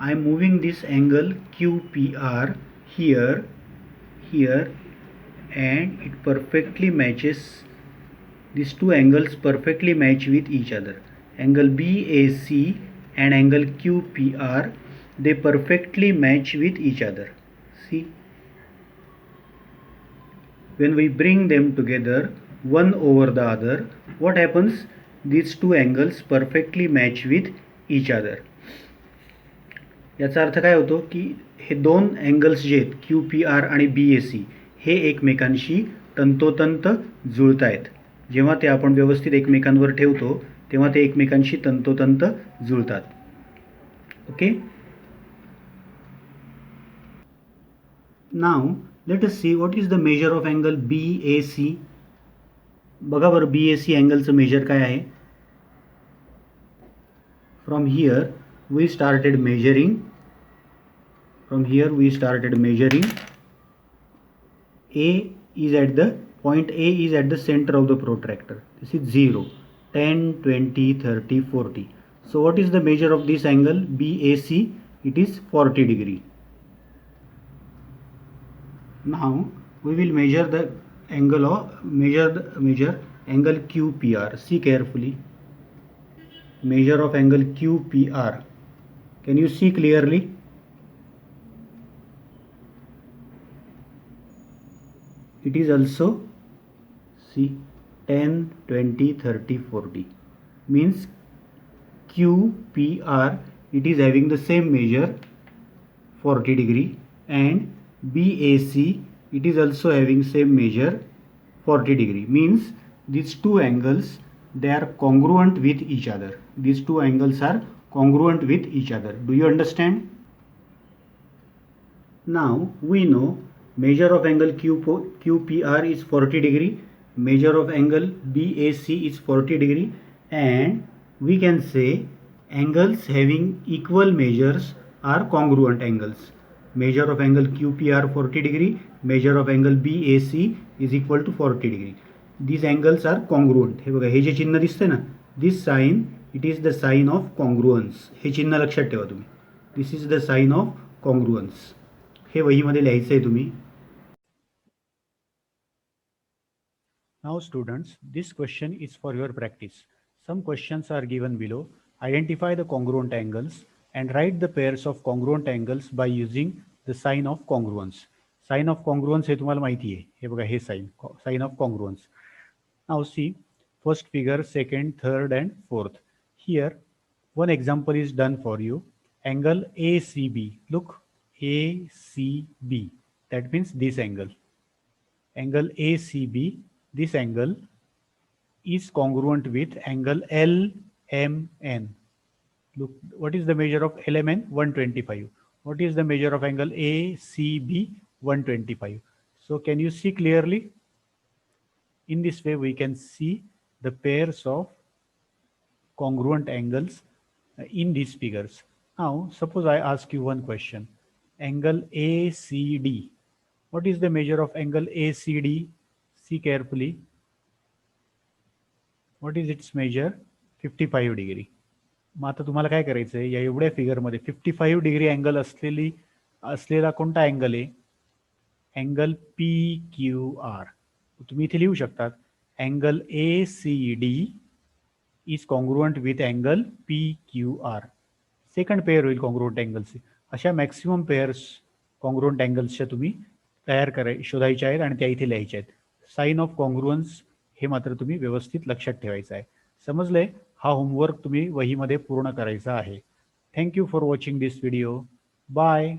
I am moving this angle QPR here, here, and it perfectly matches. These two angles perfectly match with each other. Angle BAC and angle QPR, they perfectly match with each other. See, when we bring them together one over the other, what happens? These two angles perfectly match with each other. याचा अर्थ काय होतो की हे दोन angles जे आहेत Q P R आणि B A सी हे एकमेकांशी तंतोतंत जुळत आहेत. जेव्हा ते आपण व्यवस्थित एकमेकांवर ठेवतो तेव्हा ते एकमेकांशी तंतोतंत जुळतात. Okay. Now let us see what is the measure of angle B A C. बघा बरं बी ए सी अँगलचं मेजर काय आहे. From here we started measuring. From here we started measuring. A is at the point A is at the center of the protractor. This is 0, 10, 20, 30, 40. So what is the measure of this angle BAC? It is 40 degree. Now we will measure the angle of measure angle QPR. See carefully. Measure of angle QPR. Can you see clearly? It is also, see, 10, 20, 30, 40. Means QPR, it is having the same measure 40 degree, and BAC, it is also having same measure 40 degree. Means these two angles, they are congruent with each other. These two angles are congruent with each other. Do you understand? Now we know measure of angle QPR is 40 degree, measure of angle BAC is 40 degree, and we can say angles having equal measures are congruent angles. Measure of angle QPR 40 degree, measure of angle BAC is equal to 40 degree. These angles are congruent. हे बघा हे जे चिन्ह दिसते ना, this sign, it is the sign of congruence. हे चिन्ह लक्षात ठेवा तुम्ही. This is the sign of congruence. हे वहीमध्ये लिहायचं आहे तुम्ही. Now students, this question is for your practice. Some questions are given below. Identify the congruent angles and write the pairs of congruent angles by using the sign of congruence. Sign of congruence हे तुम्हाला माहिती आहे. हे बघा हे sign of congruence. Now see first figure, second, third and fourth. Here one example is done for you. Angle ACB. Look, ACB. That means this angle. Angle ACB. This angle is congruent with angle LMN. Look, what is the measure of LMN? 125. What is the measure of angle ACB? 125. So can you see clearly? In this way we can see the pairs of congruent angles in these figures. Now suppose I ask you one question. Angle ACD. What is the measure of angle ACD? See carefully. What is its measure? 55 degree. मग आता तुम्हाला काय करायचं आहे, या एवढ्या फिगरमध्ये 55 degree angle असलेला कोणता angle आहे? Angle PQR. तुम्ही इथे लिहू शकतात angle ACD is congruent with angle PQR. Second pair होईल कॉन्ग्रुएंट अँगल्स. अशा मॅक्सिमम पेअर्स कॉन्ग्रुएंट अँगल्सच्या तुम्ही शोधायच्या आहेत आणि त्या इथे लिहायच्या आहेत. साइन ऑफ कॉन्ग्रुअन्स हे मात्र तुम्ही व्यवस्थित लक्षात ठेवायचं आहे. समजले? हा होमवर्क तुम्ही वहीमध्ये पूर्ण करायचा आहे. Thank you for watching this video. Bye.